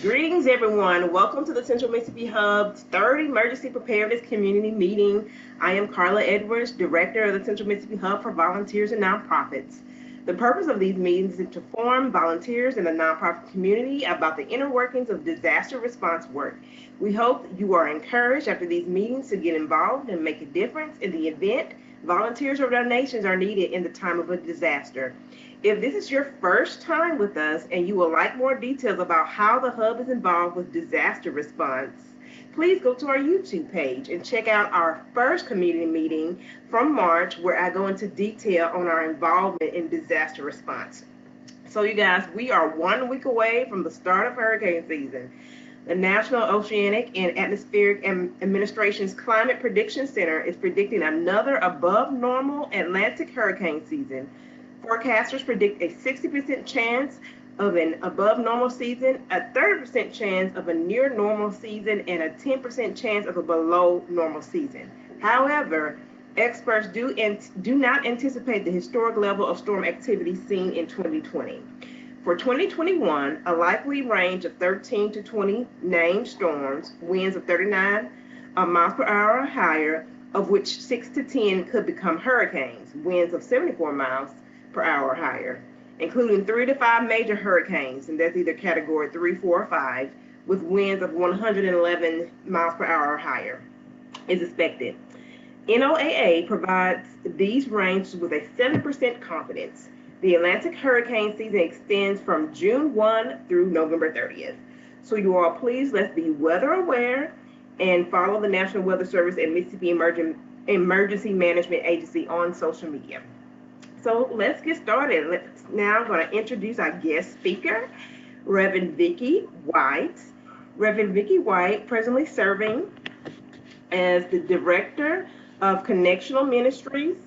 Greetings, everyone. Welcome to the Central Mississippi Hub's third Emergency Preparedness Community Meeting. I am Carla Edwards, Director of the Central Mississippi Hub for Volunteers and Nonprofits. The purpose of these meetings is to inform volunteers in the nonprofit community about the inner workings of disaster response work. We hope you are encouraged after these meetings to get involved and make a difference in the event volunteers or donations are needed in the time of a disaster. If this is your first time with us and you would like more details about how the Hub is involved with disaster response, please go to our YouTube page and check out our first community meeting from March, where I go into detail on our involvement in disaster response. So you guys, we are 1 week away from the start of hurricane season. The National Oceanic and Atmospheric Administration's Climate Prediction Center is predicting another above normal Atlantic hurricane season. Forecasters predict a 60% chance of an above normal season, a 30% chance of a near normal season, and a 10% chance of a below normal season. However, experts do not anticipate the historic level of storm activity seen in 2020. For 2021, a likely range of 13 to 20 named storms, winds of 39 miles per hour or higher, of which 6 to 10 could become hurricanes, winds of 74 miles per hour or higher, including 3 to 5 major hurricanes, and that's either category 3, 4, or 5, with winds of 111 miles per hour or higher, is expected. NOAA provides these ranges with a 7% confidence. The Atlantic hurricane season extends from June 1 through November 30th. So you all, please, let's be weather aware and follow the National Weather Service and Mississippi Emergency Management Agency on social media. So let's get started. I'm going to introduce our guest speaker, Reverend Vicki White. Reverend Vicki White, presently serving as the Director of Connectional Ministries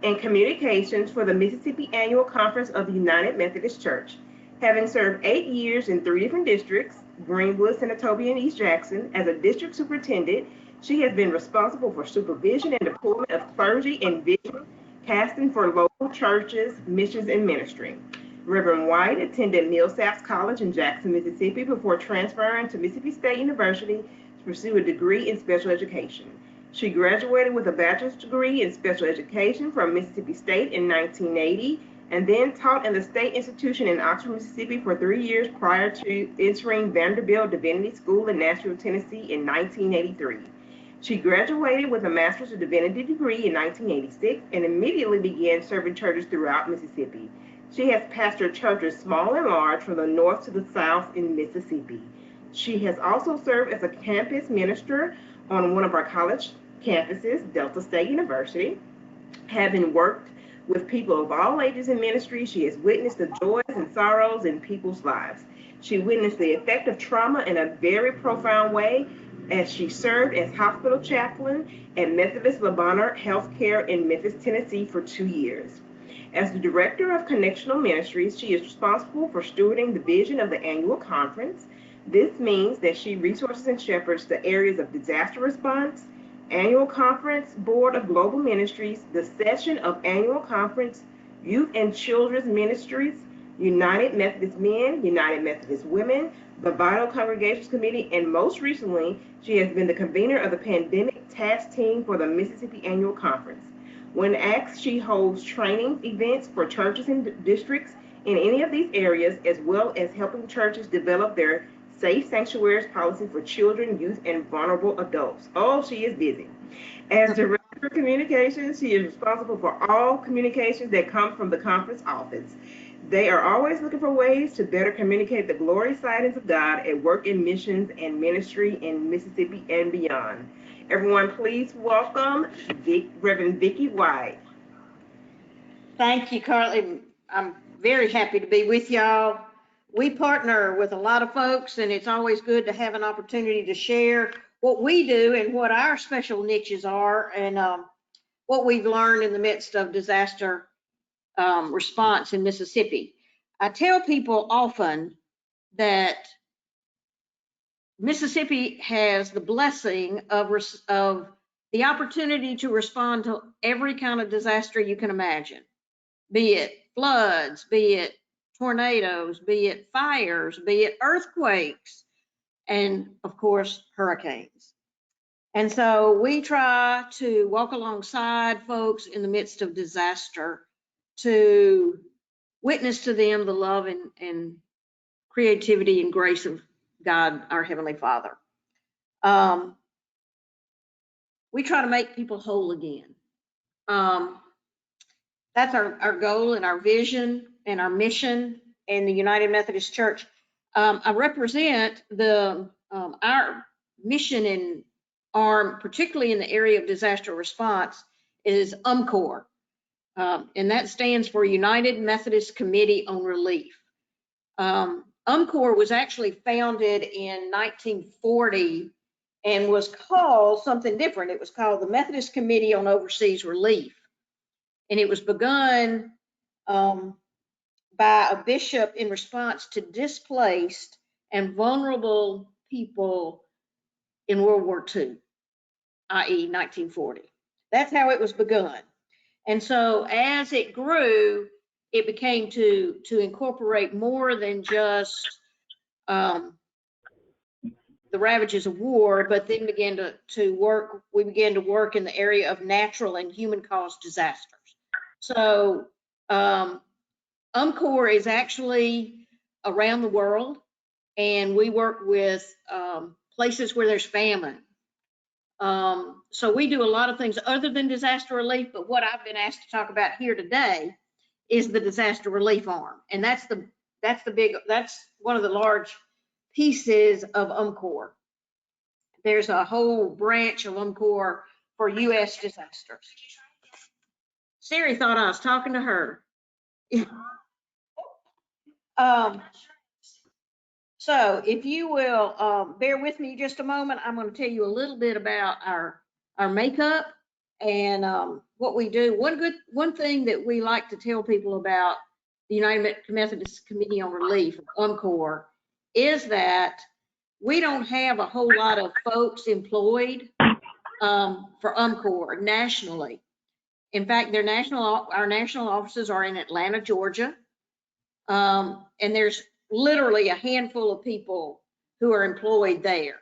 and Communications for the Mississippi Annual Conference of the United Methodist Church. Having served 8 years in 3 different districts, Greenwood, Senatobia, and East Jackson, as a district superintendent, she has been responsible for supervision and deployment of clergy and vision casting for local churches, missions, and ministry. Reverend White attended Millsaps College in Jackson, Mississippi before transferring to Mississippi State University to pursue a degree in special education. She graduated with a bachelor's degree in special education from Mississippi State in 1980 and then taught in the state institution in Oxford, Mississippi for 3 years prior to entering Vanderbilt Divinity School in Nashville, Tennessee in 1983. She graduated with a Master's of Divinity degree in 1986 and immediately began serving churches throughout Mississippi. She has pastored churches small and large from the north to the south in Mississippi. She has also served as a campus minister on one of our college campuses, Delta State University. Having worked with people of all ages in ministry, she has witnessed the joys and sorrows in people's lives. She witnessed the effect of trauma in a very profound way as she served as hospital chaplain at Methodist Le Bonheur Healthcare in Memphis, Tennessee for 2 years. As the Director of Connectional Ministries, she is responsible for stewarding the vision of the annual conference. This means that she resources and shepherds the areas of disaster response, annual conference, Board of Global Ministries, the session of annual conference, youth and children's ministries, United Methodist Men, United Methodist Women, the Vital Congregations Committee, and most recently, she has been the convener of the Pandemic Task Team for the Mississippi Annual Conference. When asked, she holds training events for churches and districts in any of these areas, as well as helping churches develop their safe sanctuaries policy for children, youth, and vulnerable adults. Oh, she is busy. As Director of Communications, she is responsible for all communications that come from the conference office. They are always looking for ways to better communicate the glorious tidings of God at work in missions and ministry in Mississippi and beyond. Everyone, please welcome Reverend Vicki White. Thank you, Carly. I'm very happy to be with y'all. We partner with a lot of folks, and it's always good to have an opportunity to share what we do and what our special niches are, and what we've learned in the midst of disaster response in Mississippi. I tell people often that Mississippi has the blessing of the opportunity to respond to every kind of disaster you can imagine, be it floods, be it tornadoes, be it fires, be it earthquakes, and of course, hurricanes. And so we try to walk alongside folks in the midst of disaster to witness to them the love and creativity and grace of God, our Heavenly Father. We try to make people whole again. That's our goal and our vision and our mission in the United Methodist Church. I represent our mission and arm, particularly in the area of disaster response, is UMCOR, and that stands for United Methodist Committee on Relief. UMCOR was actually founded in 1940 and was called something different. It was called the Methodist Committee on Overseas Relief. And it was begun by a bishop in response to displaced and vulnerable people in World War II, i.e. 1940. That's how it was begun. And so as it grew, it became to incorporate more than just the ravages of war, but then began to work, we began to work in the area of natural and human caused disasters. So UMCOR is actually around the world, and we work with places where there's famine. So we do a lot of things other than disaster relief, but what I've been asked to talk about here today is the disaster relief arm. And that's one of the large pieces of UMCOR. There's a whole branch of UMCOR for U.S. disasters. Siri thought I was talking to her. So if you will bear with me just a moment, I'm going to tell you a little bit about our makeup and what we do. One thing that we like to tell people about the United Methodist Committee on Relief, UMCOR, is that we don't have a whole lot of folks employed for UMCOR nationally. In fact, our national offices are in Atlanta, Georgia, and there's literally a handful of people who are employed there.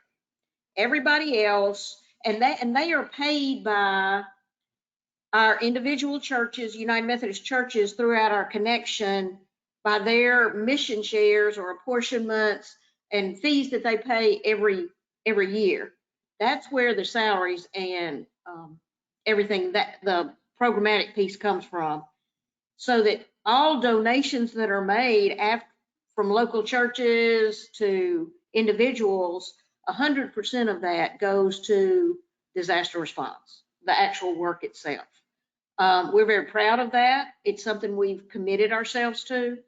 Everybody else, and they are paid by our individual churches, United Methodist churches throughout our connection, by their mission shares or apportionments and fees that they pay every year. That's where the salaries and everything that the programmatic piece comes from, so that all donations that are made from local churches to individuals, 100% of that goes to disaster response, the actual work itself. We're very proud of that. It's something we've committed ourselves to,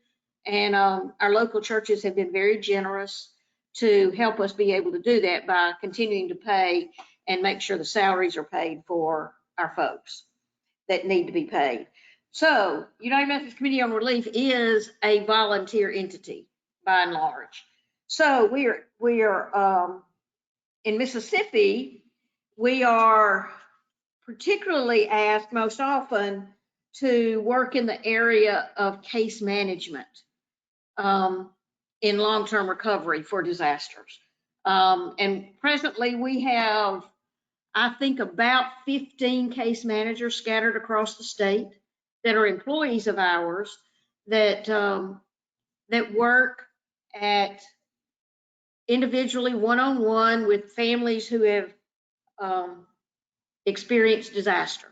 and our local churches have been very generous to help us be able to do that by continuing to pay and make sure the salaries are paid for our folks that need to be paid. So United Methodist Committee on Relief is a volunteer entity by and large. So we are in Mississippi, we are particularly asked most often to work in the area of case management in long-term recovery for disasters. And presently we have, I think, about 15 case managers scattered across the state that are employees of ours that work at individually one-on-one with families who have experienced disaster.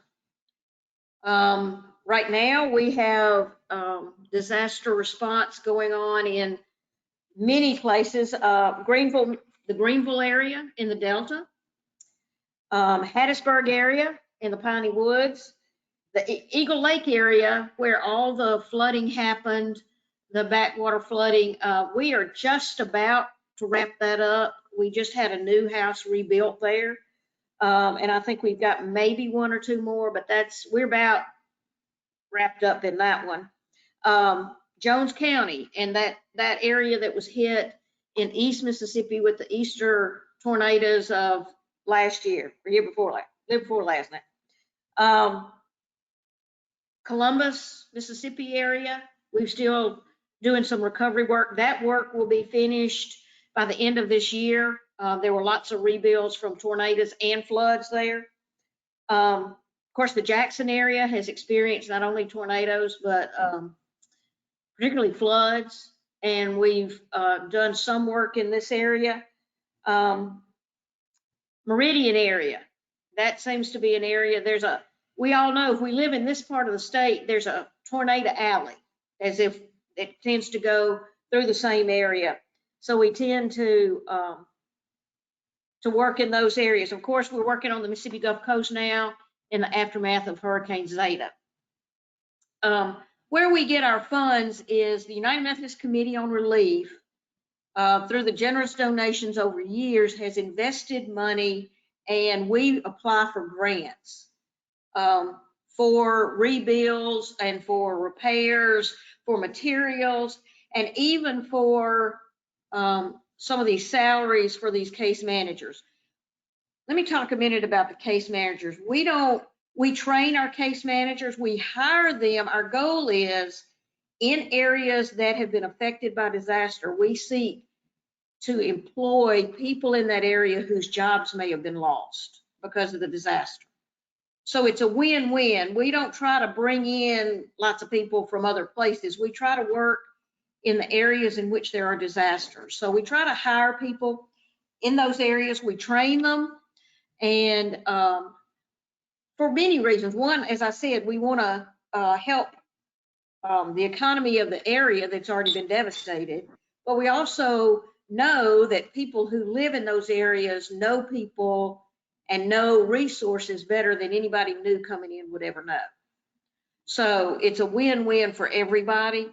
Right now we have disaster response going on in many places. The Greenville area in the Delta, Hattiesburg area in the Piney Woods, the Eagle Lake area where all the flooding happened, the backwater flooding. We are just about to wrap that up. We just had a new house rebuilt there. And I think we've got maybe one or two more, but we're about wrapped up in that one. Jones County and that area that was hit in East Mississippi with the Easter tornadoes of last year, or year before last night. Columbus, Mississippi area, we've still doing some recovery work. That work will be finished by the end of this year. There were lots of rebuilds from tornadoes and floods there. Of course, the Jackson area has experienced not only tornadoes, but particularly floods, and we've done some work in this area. Meridian area, that seems to be an area, we all know if we live in this part of the state, there's a tornado alley, as if it tends to go through the same area. So we tend to work in those areas. Of course, we're working on the Mississippi Gulf Coast now in the aftermath of Hurricane Zeta. Where we get our funds is the United Methodist Committee on Relief, through the generous donations over years, has invested money, and we apply for grants for rebuilds and for repairs, for materials, and even for some of these salaries for these case managers. Let me talk a minute about the case managers. We train our case managers, we hire them. Our goal is, in areas that have been affected by disaster, we seek to employ people in that area whose jobs may have been lost because of the disaster. So it's a win-win. We don't try to bring in lots of people from other places. We try to work in the areas in which there are disasters. So we try to hire people in those areas. We train them, and for many reasons. One, as I said, we want to help the economy of the area that's already been devastated, but we also know that people who live in those areas know people and know resources better than anybody new coming in would ever know. So it's a win-win for everybody.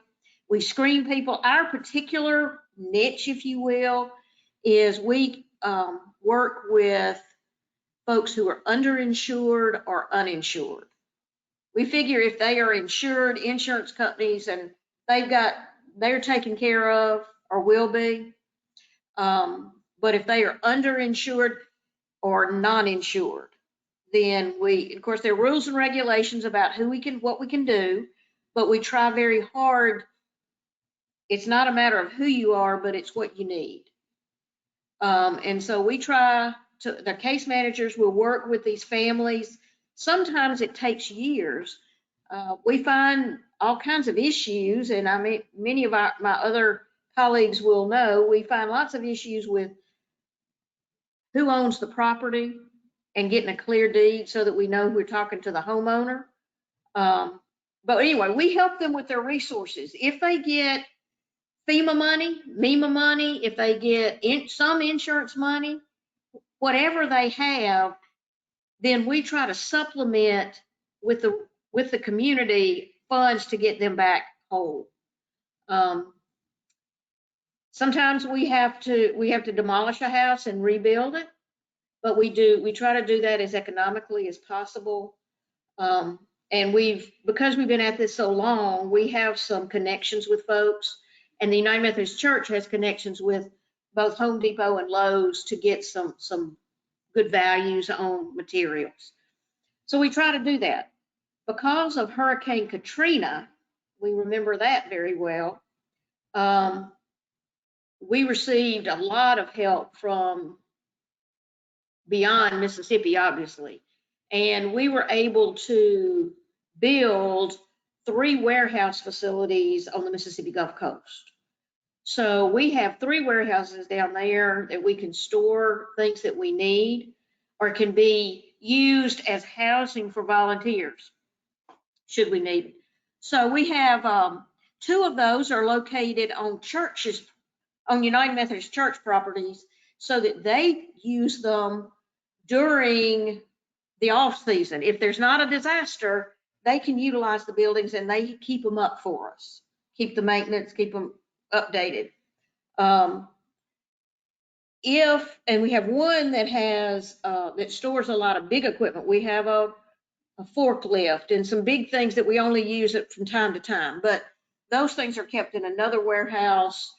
We screen people. Our particular niche, if you will, is we work with folks who are underinsured or uninsured. We figure if they are insured, insurance companies, and they're taken care of or will be. But if they are underinsured or non-insured, then of course, there are rules and regulations about what we can do, but we try very hard. It's not a matter of who you are, but it's what you need. And so the case managers will work with these families. Sometimes it takes years. We find all kinds of issues, and I mean, many of my other colleagues will know, we find lots of issues with who owns the property and getting a clear deed so that we know we're talking to the homeowner. But anyway, we help them with their resources. If they get FEMA money, MEMA money, if they get some insurance money, whatever they have, then we try to supplement with the community funds to get them back whole. Sometimes we have to demolish a house and rebuild it, but we try to do that as economically as possible. And because we've been at this so long, we have some connections with folks, and the United Methodist Church has connections with both Home Depot and Lowe's to get some good values on materials. So we try to do that. Because of Hurricane Katrina, we remember that very well. We received a lot of help from beyond Mississippi, obviously, and we were able to build 3 warehouse facilities on the Mississippi Gulf Coast. So we have 3 warehouses down there that we can store things that we need, or can be used as housing for volunteers, should we need it. So we have 2 of those are located on United Methodist Church properties, so that they use them during the off season. If there's not a disaster, they can utilize the buildings, and they keep them up for us, keep the maintenance, keep them updated. And we have one that has that stores a lot of big equipment. We have a forklift and some big things that we only use it from time to time, but those things are kept in another warehouse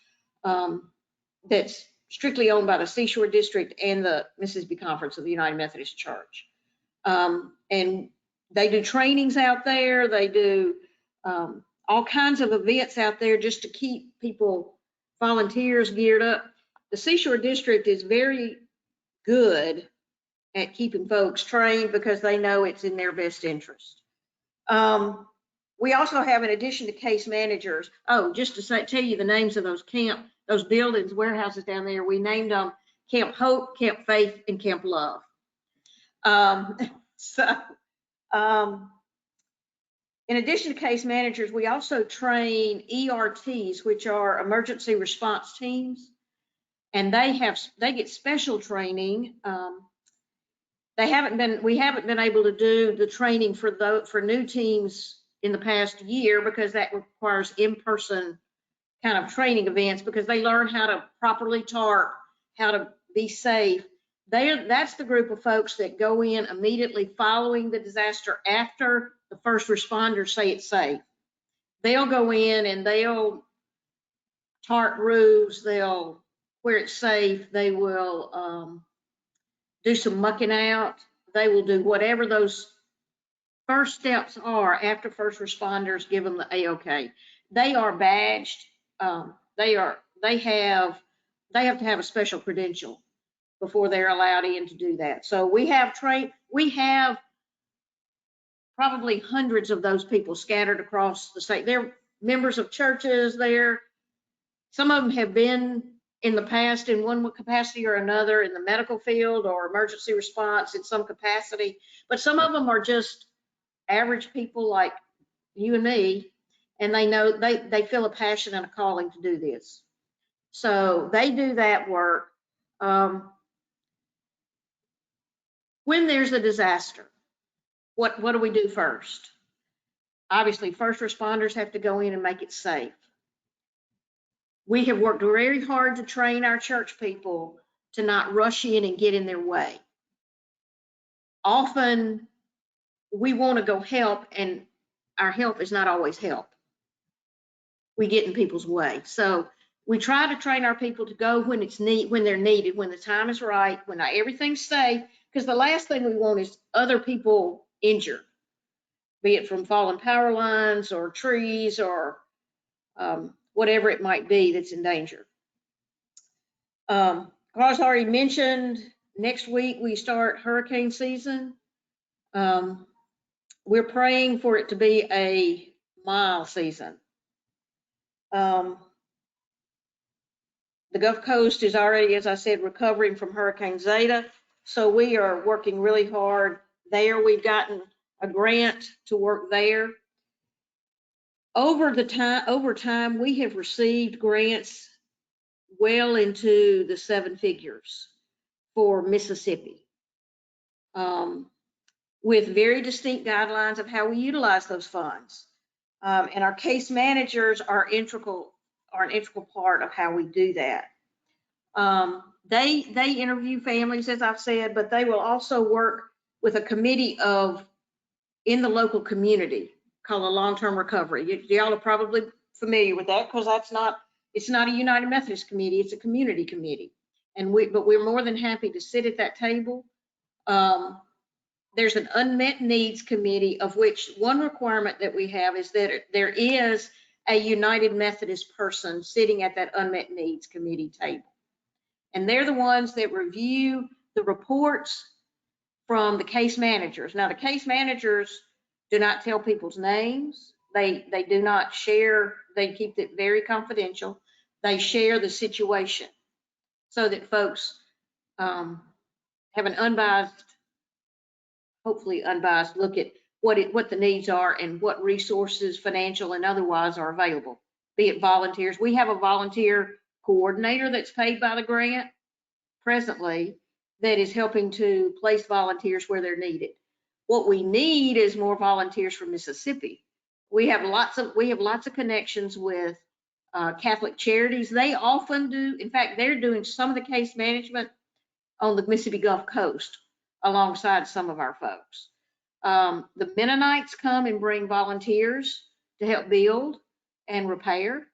that's strictly owned by the Seashore District and the Mississippi Conference of the United Methodist Church. And they do trainings out there. They do all kinds of events out there just to keep people, volunteers geared up. The Seashore District is very good at keeping folks trained because they know it's in their best interest. We also have, in addition to case managers, just to tell you the names of those buildings, warehouses down there, we named them Camp Hope, Camp Faith, and Camp Love. In addition to case managers, we also train ERTs, which are emergency response teams, and they get special training. We haven't been able to do the training for new teams in the past year because that requires in-person kind of training events, because they learn how to properly tarp, how to be safe. That's the group of folks that go in immediately following the disaster after the first responders say it's safe. They'll go in and they'll tarp roofs, where it's safe, they will do some mucking out. They will do whatever those first steps are after first responders give them the A-OK. They are badged. They have to have a special credential before they're allowed in to do that. So we have probably hundreds of those people scattered across the state. They're members of churches there. Some of them have been in the past in one capacity or another in the medical field or emergency response in some capacity, but some of them are just average people like you and me, and they know they feel a passion and a calling to do this. So they do that work. When there's a disaster, what do we do first? Obviously, first responders have to go in and make it safe. We have worked very hard to train our church people to not rush in and get in their way. Often we want to go help, and our help is not always help. We get in people's way. So we try to train our people to go when they're needed, when the time is right, when everything's safe, because the last thing we want is other people injured, be it from fallen power lines or trees or whatever it might be that's in danger. Carl's already mentioned, next week we start hurricane season. We're praying for it to be a mild season. The Gulf Coast is already, as I said, recovering from Hurricane Zeta. So we are working really hard there. We've gotten a grant to work there. Over time, we have received grants well into the 7 figures for Mississippi, with very distinct guidelines of how we utilize those funds. And our case managers are an integral part of how we do that. They interview families, as I've said, but they will also work with a committee in the local community called a long-term recovery. Y'all are probably familiar with that because it's not a United Methodist committee, it's a community committee. But we're more than happy to sit at that table. There's an unmet needs committee, of which one requirement that we have is that there is a United Methodist person sitting at that unmet needs committee table. And they're the ones that review the reports from the case managers. Now, the case managers do not tell people's names. They do not share, they keep it very confidential. They share the situation so that folks have an hopefully unbiased look at what the needs are and what resources, financial and otherwise, are available, be it volunteers. We have a volunteer coordinator that's paid by the grant presently that is helping to place volunteers where they're needed. What we need is more volunteers from Mississippi. We have lots of connections with Catholic charities. They often do, in fact, they're doing some of the case management on the Mississippi Gulf Coast alongside some of our folks. The Mennonites come and bring volunteers to help build and repair.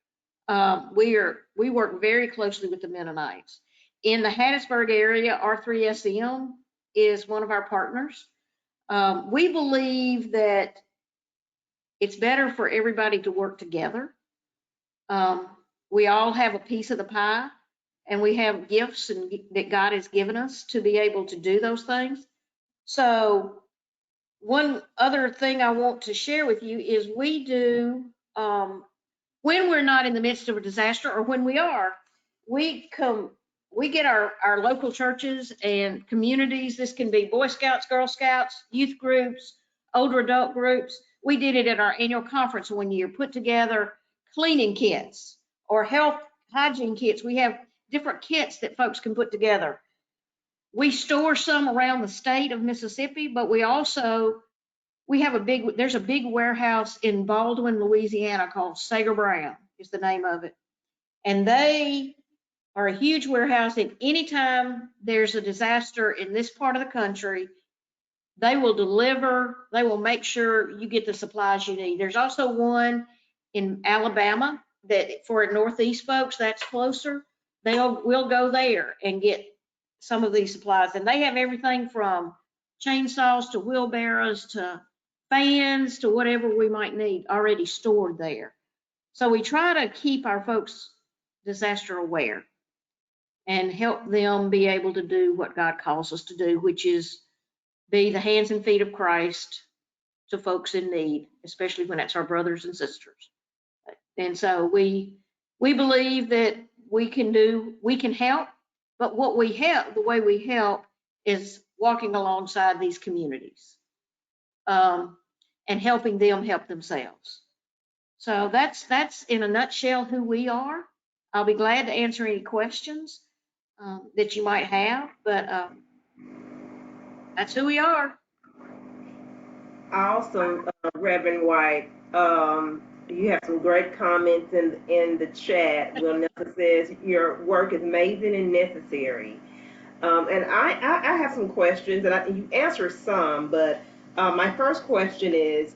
We work very closely with the Mennonites. In the Hattiesburg area, R3SM is one of our partners. We believe that it's better for everybody to work together. We all have a piece of the pie, and we have gifts that God has given us to be able to do those things. So one other thing I want to share with you is we do, when we're not in the midst of a disaster, or when we are, we get our local churches and communities. This can be Boy Scouts, Girl Scouts, youth groups, older adult groups. We did it at our annual conference one year, put together cleaning kits or health hygiene kits. We have different kits that folks can put together. We store some around the state of Mississippi, but we have there's a big warehouse in Baldwin, Louisiana called Sager Brown is the name of it. And they are a huge warehouse, and anytime there's a disaster in this part of the country, they will deliver, they will make sure you get the supplies you need. There's also one in Alabama that for Northeast folks, that's closer. We'll go there and get some of these supplies. And they have everything from chainsaws to wheelbarrows to fans to whatever we might need already stored there. So we try to keep our folks disaster aware and help them be able to do what God calls us to do, which is be the hands and feet of Christ to folks in need, especially when it's our brothers and sisters. And so we believe that we can help, but the way we help is walking alongside these communities, and helping them help themselves. So that's in a nutshell who we are. I'll be glad to answer any questions that you might have, but that's who we are. Awesome, Reverend White. You have some great comments in the chat. Will Nelson says your work is amazing and necessary. And I have some questions, and you answered some, but my first question is,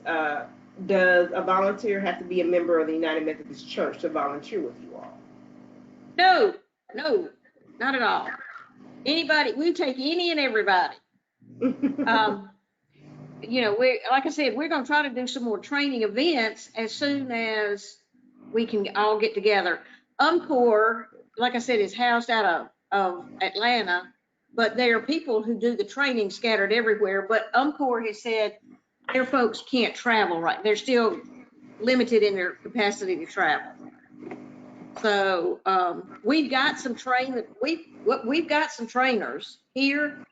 does a volunteer have to be a member of the United Methodist Church to volunteer with you all? No, not at all. Anybody, we take any and everybody. Like I said, we're going to try to do some more training events as soon as we can all get together. UMCOR, like I said, is housed out of Atlanta, but there are people who do the training scattered everywhere. But UMCOR has said their folks can't travel, right? They're still limited in their capacity to travel. So we've got some trainers here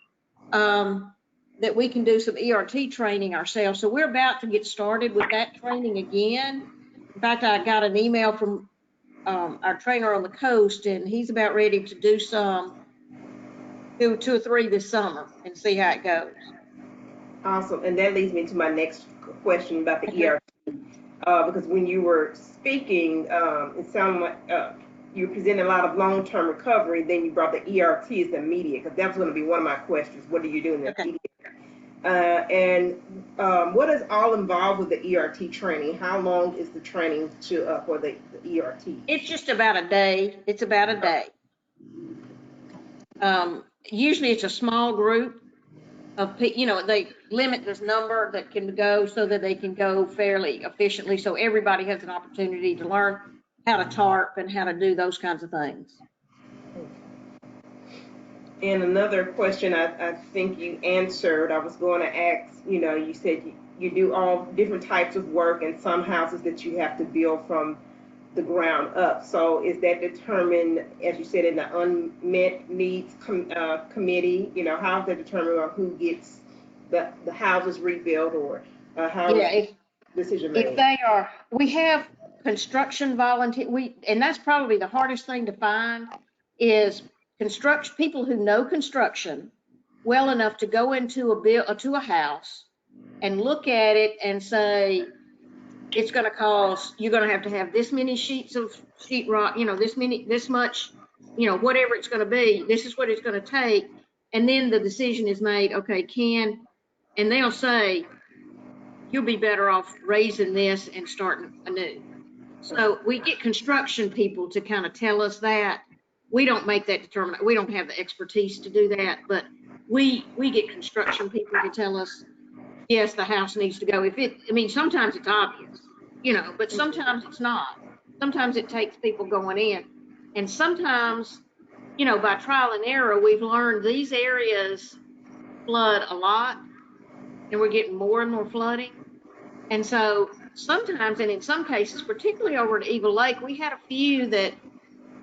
that we can do some ERT training ourselves. So we're about to get started with that training again. In fact, I got an email from our trainer on the coast, and he's about ready to do two or three this summer and see how it goes. Awesome. And that leads me to my next question about the ERT. Because when you were speaking, it sounded like you presented a lot of long-term recovery. Then you brought the ERT as the immediate, because that was going to be one of my questions. What do you do in the immediate? And what is all involved with the ERT training? How long is the training for the ERT? It's just about a day. It's about a day. Usually it's a small group of people, they limit this number that can go so that they can go fairly efficiently, so everybody has an opportunity to learn how to tarp and how to do those kinds of things. And another question I think you answered, I was going to ask, you said you do all different types of work, and some houses that you have to build from the ground up. So is that determined, as you said, in the unmet needs committee? How is that determined on who gets the houses rebuilt, or how is decision made? If we have construction volunteer, and that's probably the hardest thing to find is people who know construction well enough to go into a house and look at it and say, it's going to cost, you're going to have this many sheets of sheetrock, this much, whatever it's going to be, this is what it's going to take. And then the decision is made, okay, and they'll say, you'll be better off raising this and starting anew. So we get construction people to kind of tell us that. We don't make that determination. We don't have the expertise to do that, but we get construction people to tell us yes, the house needs to go. I mean, sometimes it's obvious, but sometimes it's not. Sometimes it takes people going in. And sometimes, by trial and error, we've learned these areas flood a lot and we're getting more and more flooding. And so sometimes, and in some cases, particularly over at Eagle Lake, we had a few that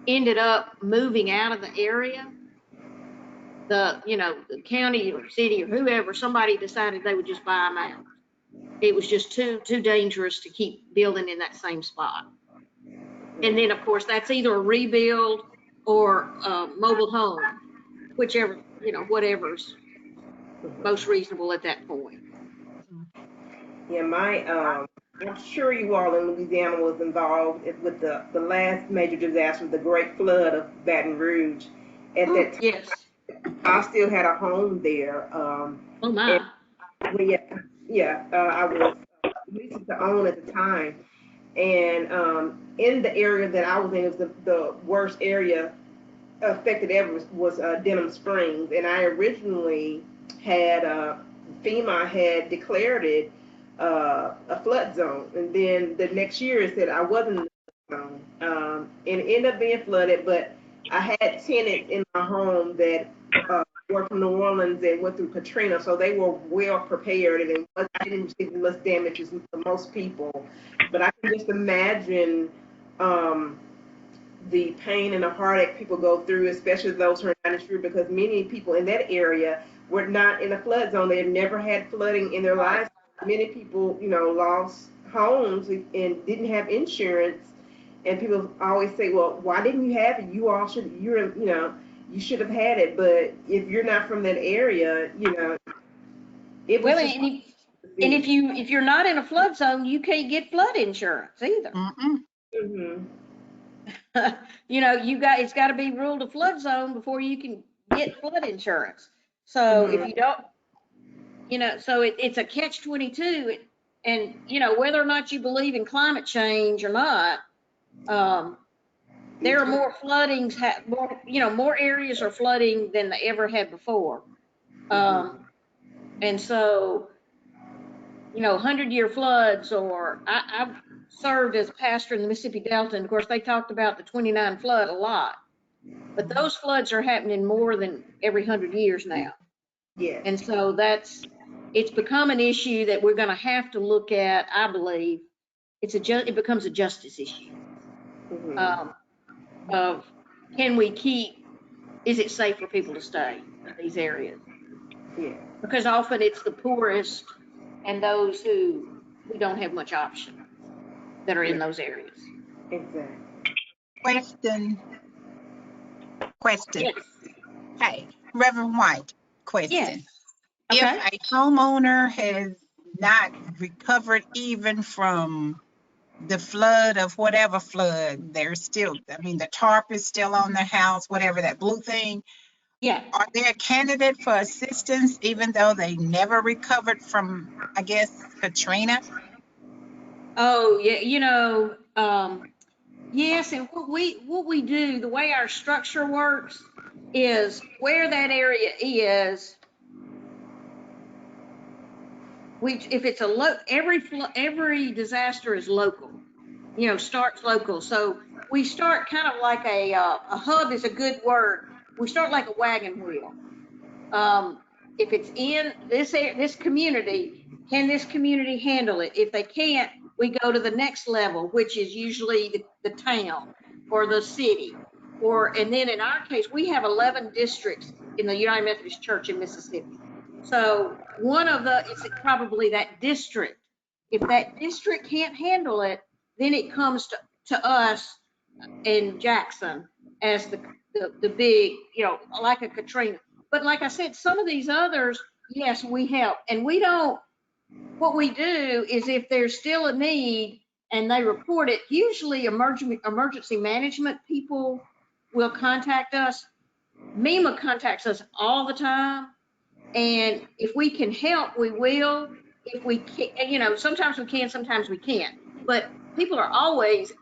ended up moving out of the area. The county or city or whoever, somebody decided they would just buy them out. It was just too dangerous to keep building in that same spot. And then, of course, that's either a rebuild or a mobile home, whichever, whatever's most reasonable at that point. Yeah, I'm sure you all in Louisiana was involved with the last major disaster, the Great Flood of Baton Rouge. At that time, yes. I still had a home there. Oh my. I was leasing to own at the time, and in the area that I was in, it was the worst area affected ever was Denham Springs, and I originally had FEMA had declared it a flood zone, and then the next year it said I wasn't in the zone, and it ended up being flooded. But I had tenants in my home that were from New Orleans and went through Katrina, so they were well prepared, and I didn't see much damage as most people. But I can just imagine the pain and the heartache people go through, especially those who are not insured, because many people in that area were not in a flood zone. They had never had flooding in their lives. Many people, lost homes and didn't have insurance. And people always say, "Well, why didn't you have it? You should have had it." But if you're not from that area, it was. Well, and if you're not in a flood zone, you can't get flood insurance either. Mm-hmm. It's got to be ruled a flood zone before you can get flood insurance. So if you don't, so it's a catch-22. And whether or not you believe in climate change or not, there are more floodings, more areas are flooding than they ever had before. And so, 100-year floods, or I've served as a pastor in the Mississippi Delta, and of course they talked about the 29 flood a lot, but those floods are happening more than every 100 years now. Yeah. And so it's become an issue that we're going to have to look at. I believe it becomes a justice issue. Of is it safe for people to stay in these areas? Yeah. Because often it's the poorest and those who don't have much option that are in those areas. Exactly. Question. Yes. Hey, Reverend White, question. Yes. Okay. If a homeowner has not recovered even from the flood of whatever flood, the tarp is still on their house, whatever, that blue thing. Yeah. Are they a candidate for assistance even though they never recovered from, I guess, Katrina? Oh, yeah, yes, and what we do, the way our structure works is where that area is, if it's every disaster is local, starts local. So we start kind of like a hub is a good word. We start like a wagon wheel. If it's in this community, can this community handle it? If they can't, we go to the next level, which is usually the town or the city. And then in our case, we have 11 districts in the United Methodist Church in Mississippi. So it's probably that district. If that district can't handle it, then it comes to us in Jackson as the big, like a Katrina. But like I said, some of these others, yes, we help. And what we do is if there's still a need and they report it, usually emergency management people will contact us. MEMA contacts us all the time. And if we can help, we will. If we can, sometimes we can, sometimes we can't. But we're always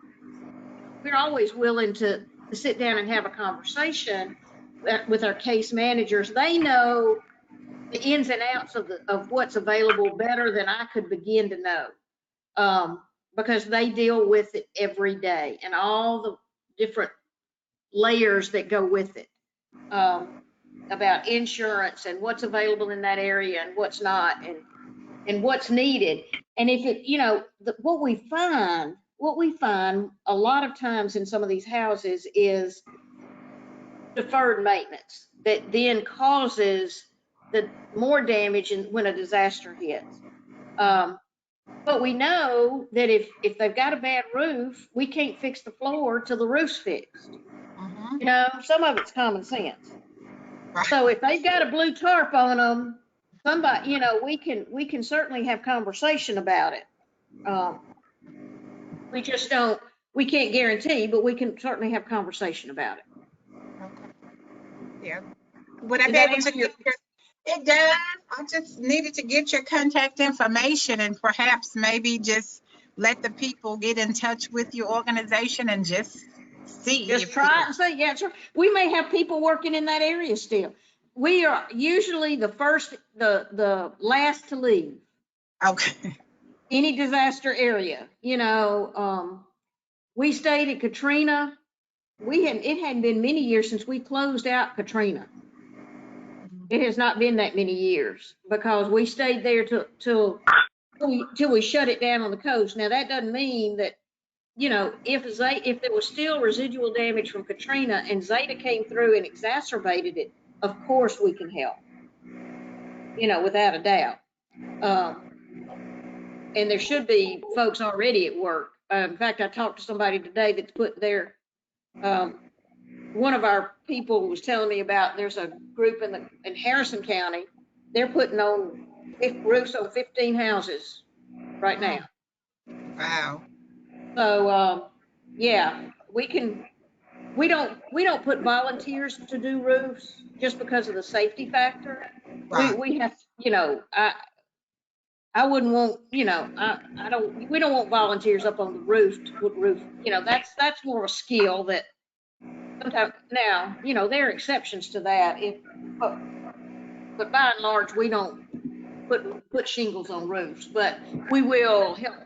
willing to sit down and have a conversation with our case managers. They know the ins and outs of what's available better than I could begin to know, because they deal with it every day and all the different layers that go with it, about insurance and what's available in that area and what's not, and what's needed. And if it, what we find a lot of times in some of these houses is deferred maintenance that then causes the more damage when a disaster hits. But we know that if they've got a bad roof, we can't fix the floor till the roof's fixed. Some of it's common sense. So if they've got a blue tarp on them, somebody, we can certainly have conversation about it. We just we can't guarantee, but we can certainly have conversation about it. Okay. Yeah. Would I be able to get it does. I just needed to get your contact information and perhaps maybe just let the people get in touch with your organization and just see. Just try and say, yeah, sure. We may have people working in that area still. We are usually the last to leave. Okay. Any disaster area, we stayed at Katrina. It hadn't been many years since we closed out Katrina. It has not been that many years because we stayed there till we shut it down on the coast. Now that doesn't mean that, if there was still residual damage from Katrina and Zeta came through and exacerbated it, of course we can help, without a doubt. And there should be folks already at work. In fact, I talked to somebody today that's put their, one of our people was telling me about, there's a group in Harrison County, they're putting on roofs on 15 houses right now. Wow. So, yeah, we don't put volunteers to do roofs just because of the safety factor. Right. We have, I wouldn't want, we don't want volunteers up on the roof to put roof, that's more of a skill that sometimes now, there are exceptions to that. But by and large, we don't put shingles on roofs, but we will help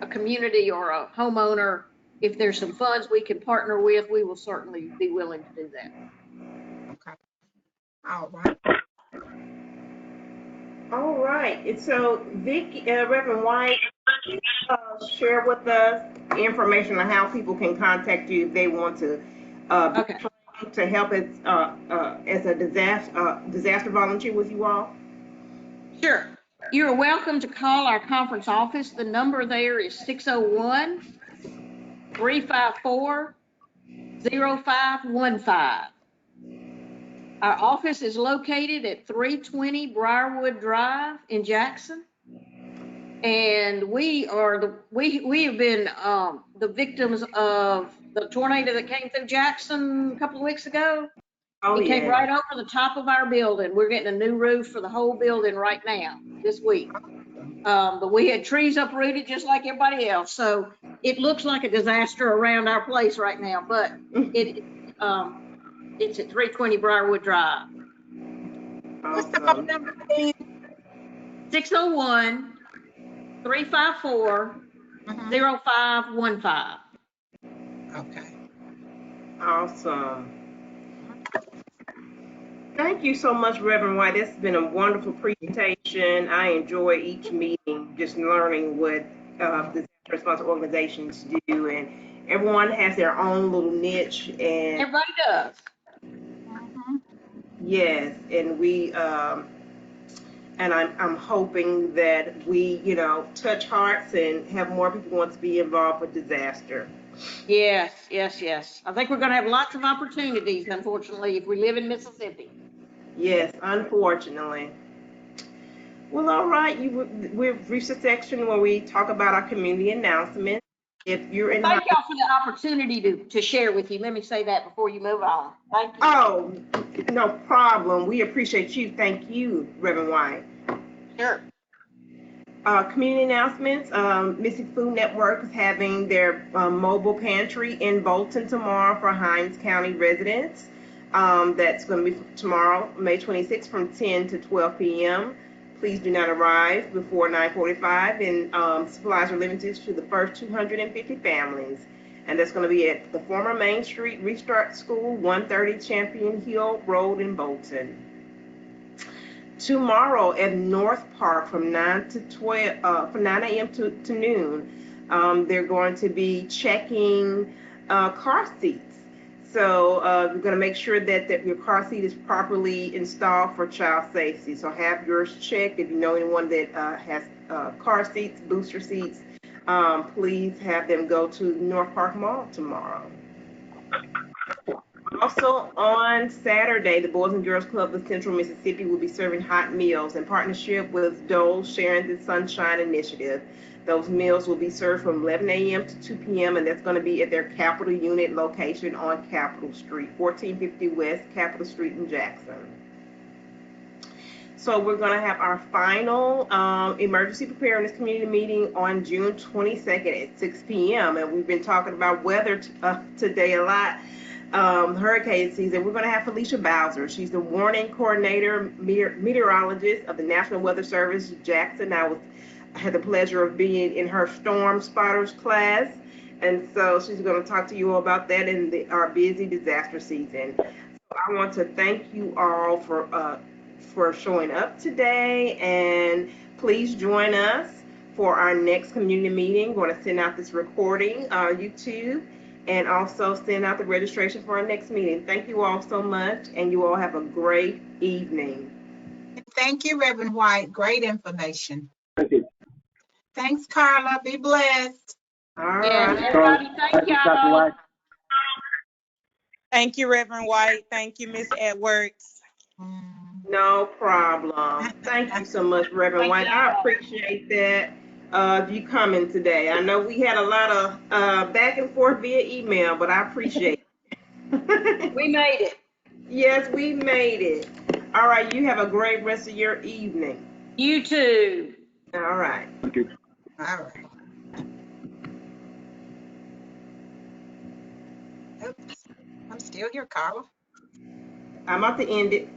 a community or a homeowner. If there's some funds we can partner with, we will certainly be willing to do that. Okay. All right. All right. And so, Vic, Reverend White, share with us information on how people can contact you if they want to Okay. to help as a disaster volunteer with you all. Sure. You're welcome to call our conference office. The number there is 601-354-0515. Our office is located at 320 Briarwood Drive in Jackson. And we have been the victims of the tornado that came through Jackson a couple of weeks ago. It came right over the top of our building. We're getting a new roof for the whole building right now, this week. But we had trees uprooted just like everybody else. So it looks like a disaster around our place right now, but it's at 320 Briarwood Drive. What's the phone number again? 601-354-0515. Okay. Awesome. Thank you so much, Reverend White. This has been a wonderful presentation. I enjoy each meeting, just learning what disaster response organizations do, and everyone has their own little niche. And everybody does. Yes, and we and I'm hoping that we, touch hearts and have more people want to be involved with disaster. Yes. I think we're going to have lots of opportunities, unfortunately, if we live in Mississippi. Yes, unfortunately. Well, all right. We've reached a section where we talk about our community announcements. If you're in, thank y'all for the opportunity to share with you. Let me say that before you move on. Thank you. Oh, no problem. We appreciate you. Thank you, Reverend White. Sure. Community announcements. Mississippi Food Network is having their mobile pantry in Bolton tomorrow for Hinds County residents. That's going to be tomorrow, May 26th, from 10 to 12 p.m. Please do not arrive before 9:45, and supplies are limited to the first 250 families. And that's going to be at the former Main Street Restart School, 130 Champion Hill Road in Bolton. Tomorrow at North Park from 9 to 12, from 9 a.m. to noon, they're going to be checking car seats. So we're going to make sure that your car seat is properly installed for child safety. So have yours checked. If you know anyone that has car seats, booster seats, please have them go to North Park Mall tomorrow. Also on Saturday, the Boys and Girls Club of Central Mississippi will be serving hot meals in partnership with Dole Sharon's and Sunshine Initiative. Those meals will be served from 11 a.m. to 2 p.m. and that's going to be at their Capitol Unit location on Capitol Street, 1450 West Capitol Street in Jackson. So we're going to have our final emergency preparedness community meeting on June 22nd at 6 p.m. And we've been talking about weather today a lot. Hurricane season. We're going to have Felicia Bowser. She's the warning coordinator, meteorologist of the National Weather Service, Jackson. I had the pleasure of being in her storm spotters class, and so she's going to talk to you all about that in our busy disaster season. So I want to thank you all for showing up today, and please join us for our next community meeting. We're going to send out this recording on YouTube, and also send out the registration for our next meeting. Thank you all so much, and you all have a great evening. Thank you, Reverend White. Great information. Thank you. Thanks, Carla. Be blessed. All right. Yes, everybody, thank y'all. Thank you, Reverend White. Thank you, Miss Edwards. No problem. Thank you so much, Reverend White. I appreciate that. You coming today. I know we had a lot of back and forth via email, but I appreciate it. We made it. Yes, we made it. All right, you have a great rest of your evening. You too. All right. Thank you. All right. Oops. I'm still here, Carla. I'm about to end it.